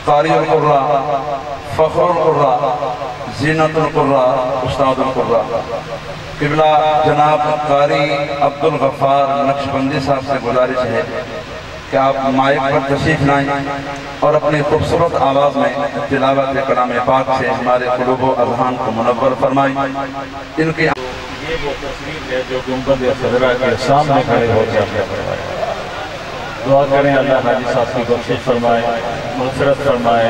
क़ारिउल क़ुर्रा, फ़ख़्रुल क़ुर्रा, ज़ीनतुल क़ुर्रा, उस्तादुल क़ुर्रा। क़िबला जनाब क़ारी अब्दुल गफ़्फ़ार नक्शबंदी साहब से गुजारिश है कि आप माइक पर तशरीफ़ लाएं और अपनी खूबसूरत आवाज़ में तिलावत कलाम पाक से हमारे क़ुलूब व अज़हान को मुनव्वर फरमाएं। इनकी ये वो तस्वीर है जो गुंबद ख़ज़रा के सामने खड़े होकर आपने फरमाया। दुआ करें अल्लाह हाजी साहब की बख्शिश फरमाए, मग़फ़िरत फरमाए,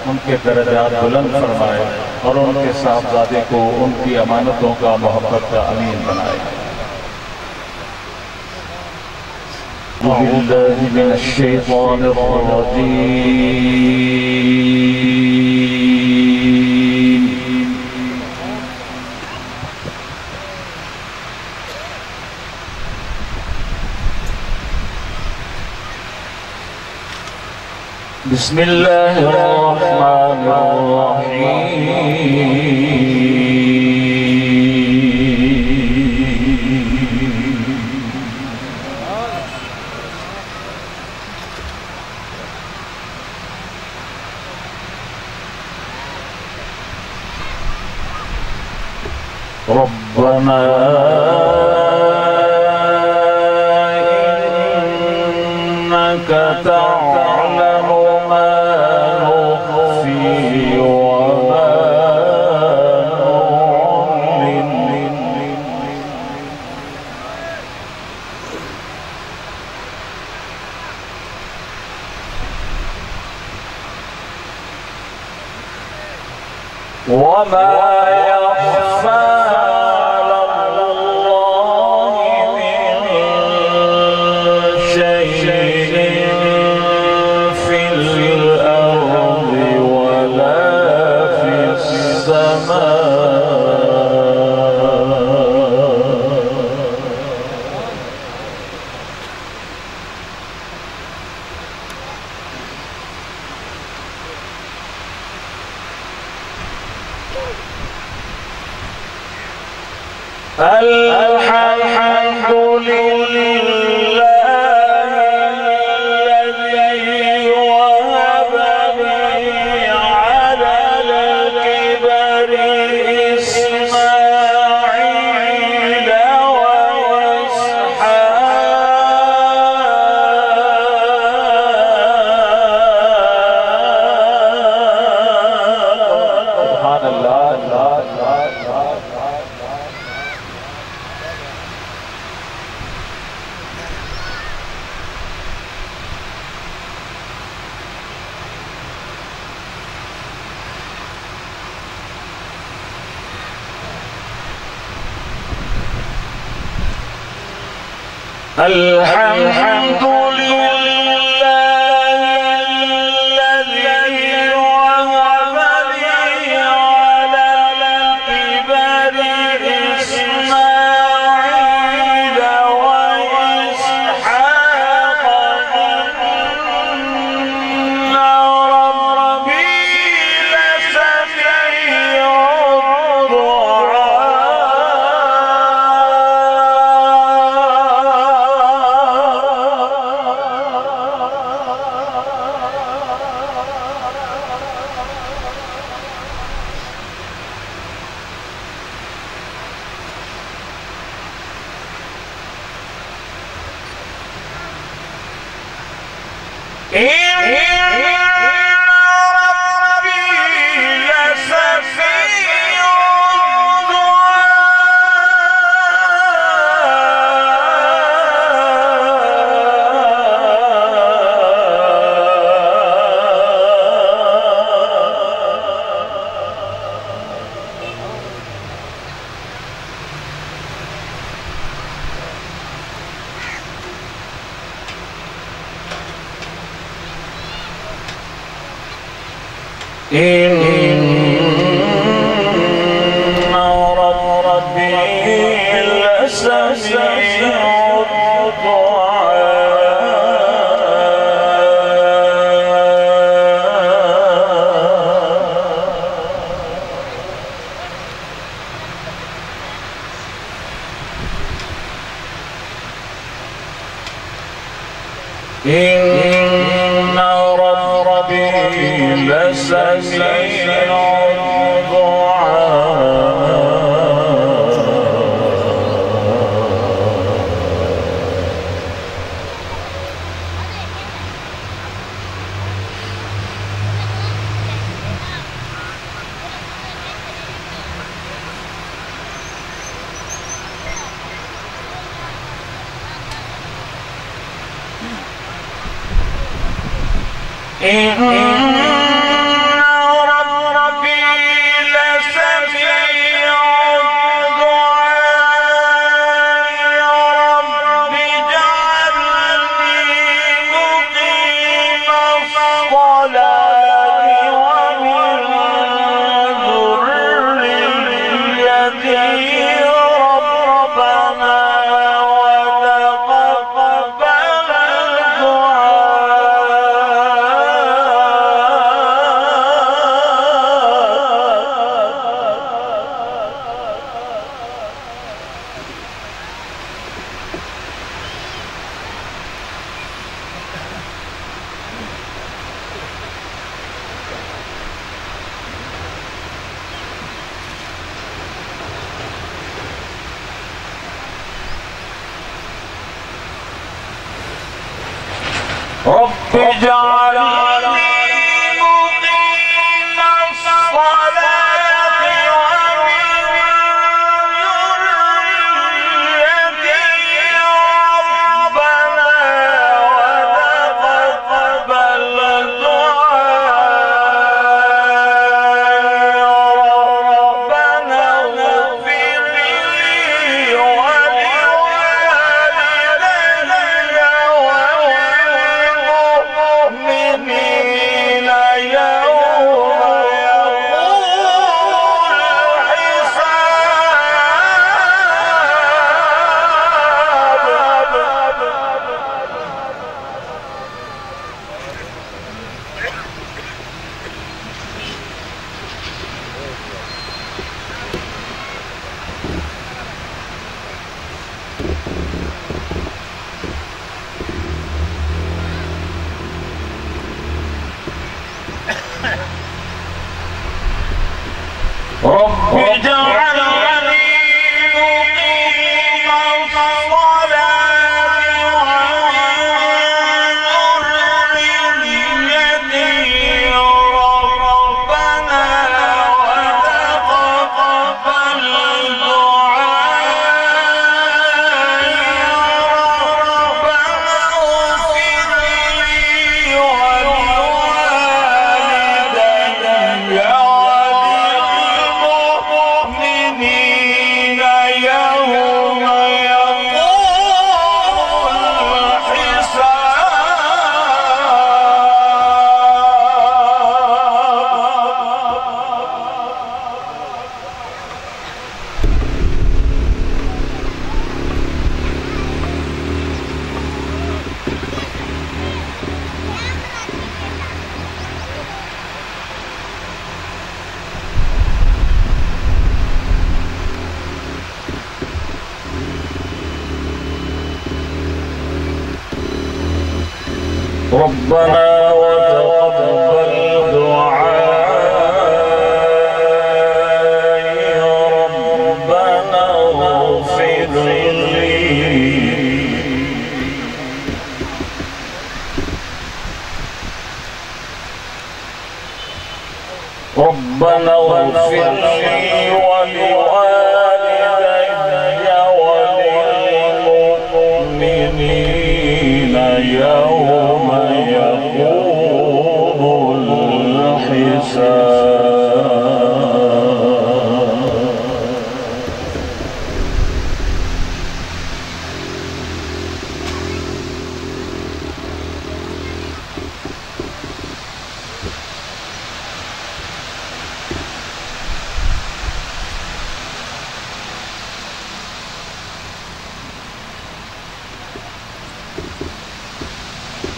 उनके दर्जात बुलंद फरमाए और उनके साहबजादे को उनकी अमानतों का मोहब्बत का अमीन बनाए। रब्बना इन्नका तअलमु मा नुख़्फ़ी व मा नु'लिन। वमा لسميع رب اجعلني مقيم الصلاة ومن ذريتي ربنا وتقبل دعاء ربنا اغفر لي ولوالدي رب اجعلني مقيم الصلاة ومن ذريتي ربنا وتقبل دعاء ربنا اغفر لي ولوالدي ربنا وتقبل دعائي ربنا اغفر لي ربنا اغفر لي ولوالدي وللمؤمنين يوم يقوم الحساب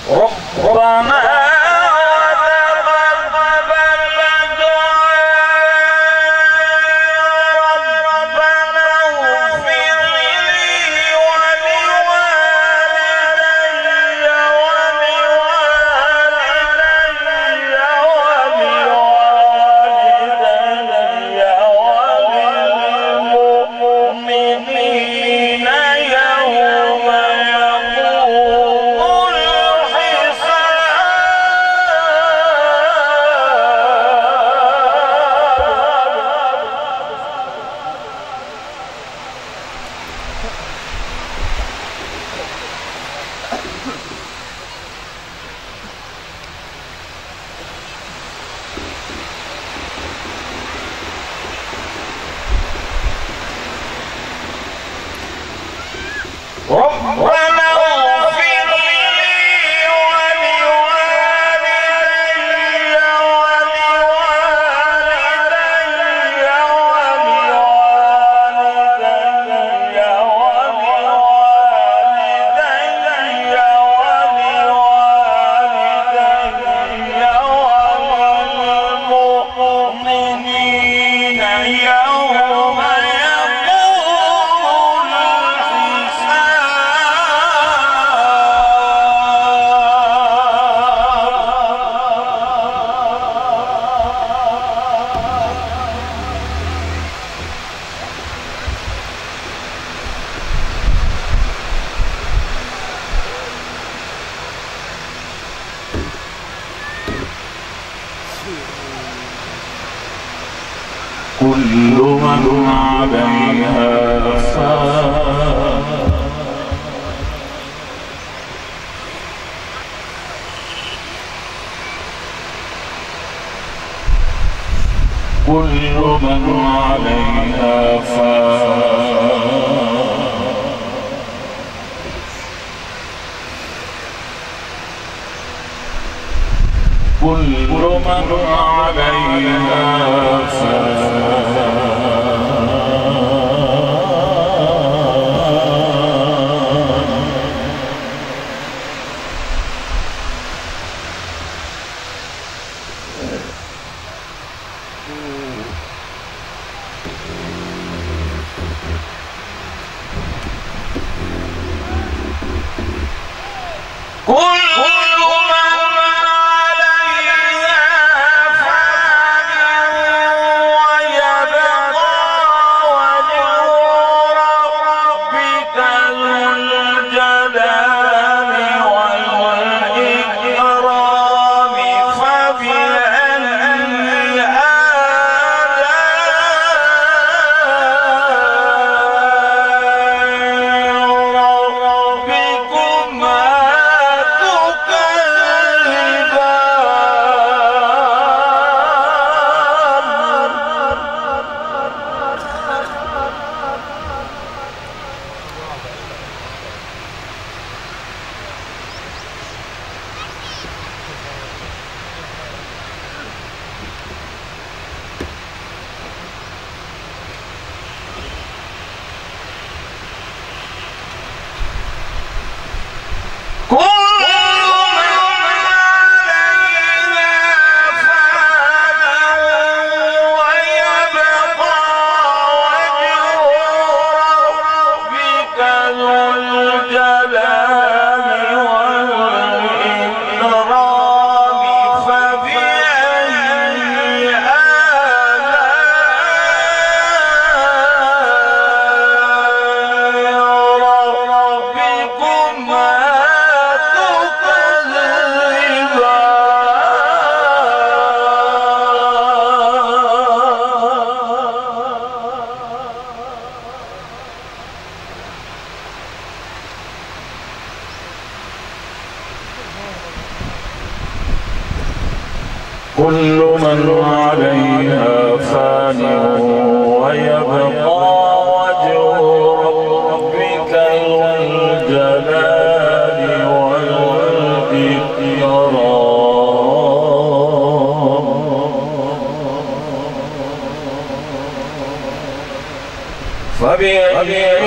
ربنا كل من عليها فان كل من عليها فان كل من عليها فان كل من عليها فان ويبقى وجه ربك ذو الجلال والإكرام فبأي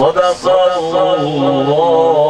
صدق الله